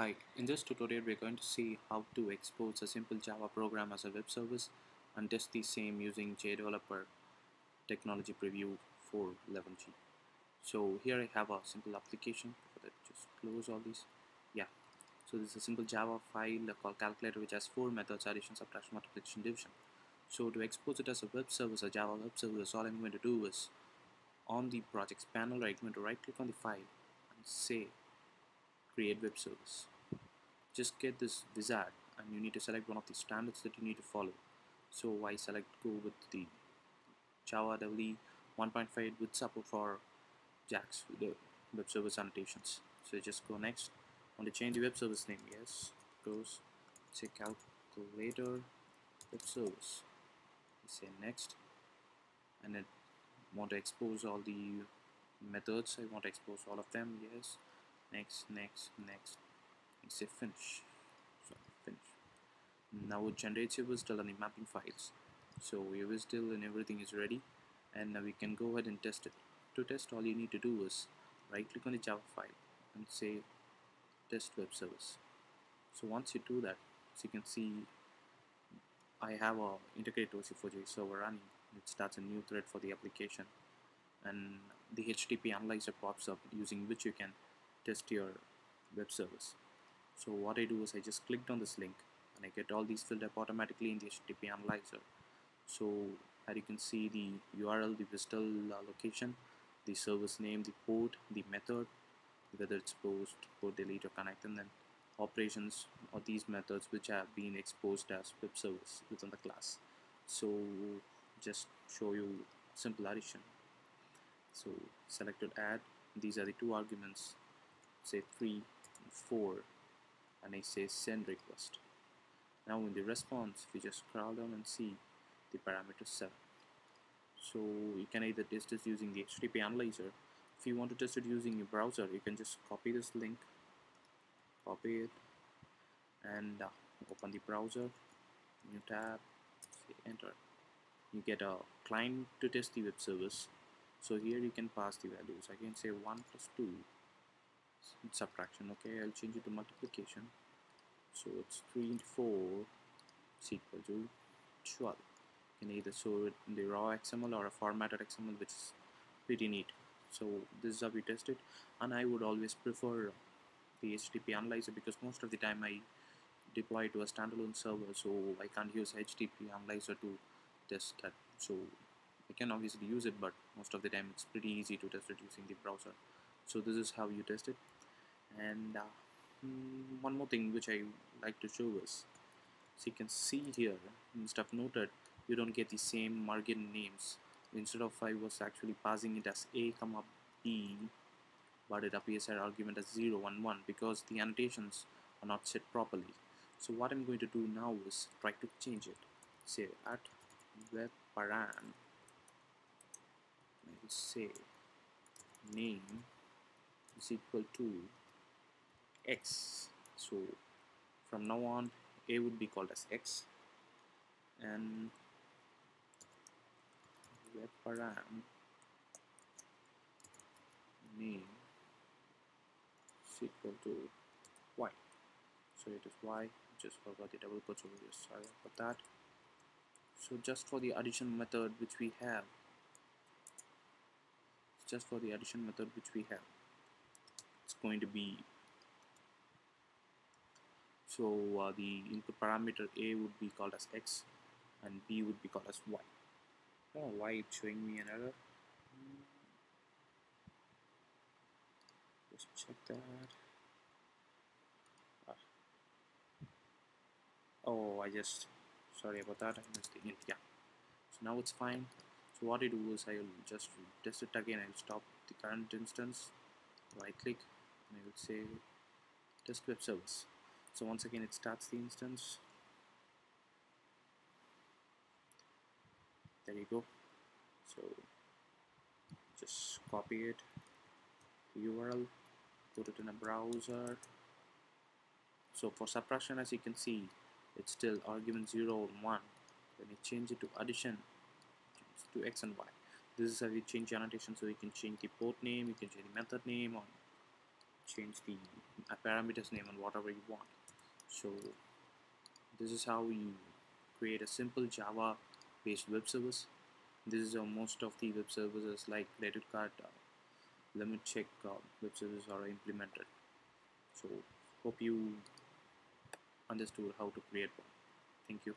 Hi, in this tutorial we're going to see how to expose a simple Java program as a web service and test the same using Jdeveloper technology preview 4.11g. So here I have a simple application for that. Just close all these. Yeah, so this is a simple Java file called calculator which has 4 methods: addition, subtraction, multiplication, division. So to expose it as a web service, a Java web service, all I'm going to do is on the projects panel I'm going to right click on the file and say create web service. Just get this wizard and you need to select one of the standards that you need to follow. So I select go with the Java EE 1.5 with support for JAX, the web service annotations. So just go next. Want to change the web service name? Yes. Goes say calculator web service. Say next, and then want to expose all the methods. I want to expose all of them. Yes. Next, next, next. I say finish. So finish. Now it generates your WSDL and the mapping files. So your WSDL and everything is ready, and now we can go ahead and test it. To test, all you need to do is right click on the Java file and say test web service. So once you do that, as you can see, I have a integrated OC4J server running. It starts a new thread for the application, and the HTTP analyzer pops up using which you can test your web service. So what I do is I just clicked on this link and I get all these filled up automatically in the HTTP analyzer. So as you can see, the URL, the WSDL location, the service name, the port, the method, whether it's post, port, delete, or connect, and then operations or these methods which have been exposed as web service within the class. So just show you simple addition. So selected add, these are the two arguments, say 3 and 4, and I say send request. Now in the response, if you just scroll down and see the parameter 7. So you can either test this using the HTTP analyzer. If you want to test it using your browser, you can just copy this link, copy it, and open the browser, new tab, say enter. You get a client to test the web service. So here you can pass the values. I can say 1 plus 2, it's subtraction. Okay, I'll change it to multiplication. So it's 3 into 4 is equal to 12. You can either show it in the raw XML or a formatted XML, which is pretty neat. So this is how we test it, and I would always prefer the HTTP analyzer because most of the time I deploy to a standalone server, so I can't use HTTP analyzer to test that. So I can obviously use it, but most of the time it's pretty easy to test it using the browser. So this is how you test it. And one more thing which I like to show is, so you can see here instead of noted, you don't get the same margin names. Instead of I was actually passing it as a comma b, but it appears as argument as 0 and 1 because the annotations are not set properly. So what I'm going to do now is try to change it. Say at web param, I will say name is equal to x. So from now on, a would be called as x, and web param name is equal to y. So it is y. Just forgot the double quotes over here. Sorry about that. So just for the addition method which we have, it's going to be, so the input parameter a would be called as x and b would be called as y. Oh, why it's showing me an error? Just check that. Oh, sorry about that, I missed the int. Yeah, so now it's fine. So what I do is I'll just test it again. I'll stop the current instance, right click, and I will say test web service. So once again it starts the instance. There you go. So just copy it, the URL, put it in a browser. So for subtraction, as you can see, it's still argument 0 and 1. When you change it to addition, it's to x and y. This is how you change the annotation. So you can change the port name, you can change the method name, or change the a parameters name and whatever you want. So this is how you create a simple Java based web service. This is how most of the web services like credit card limit check web services are implemented. So hope you understood how to create one. Thank you.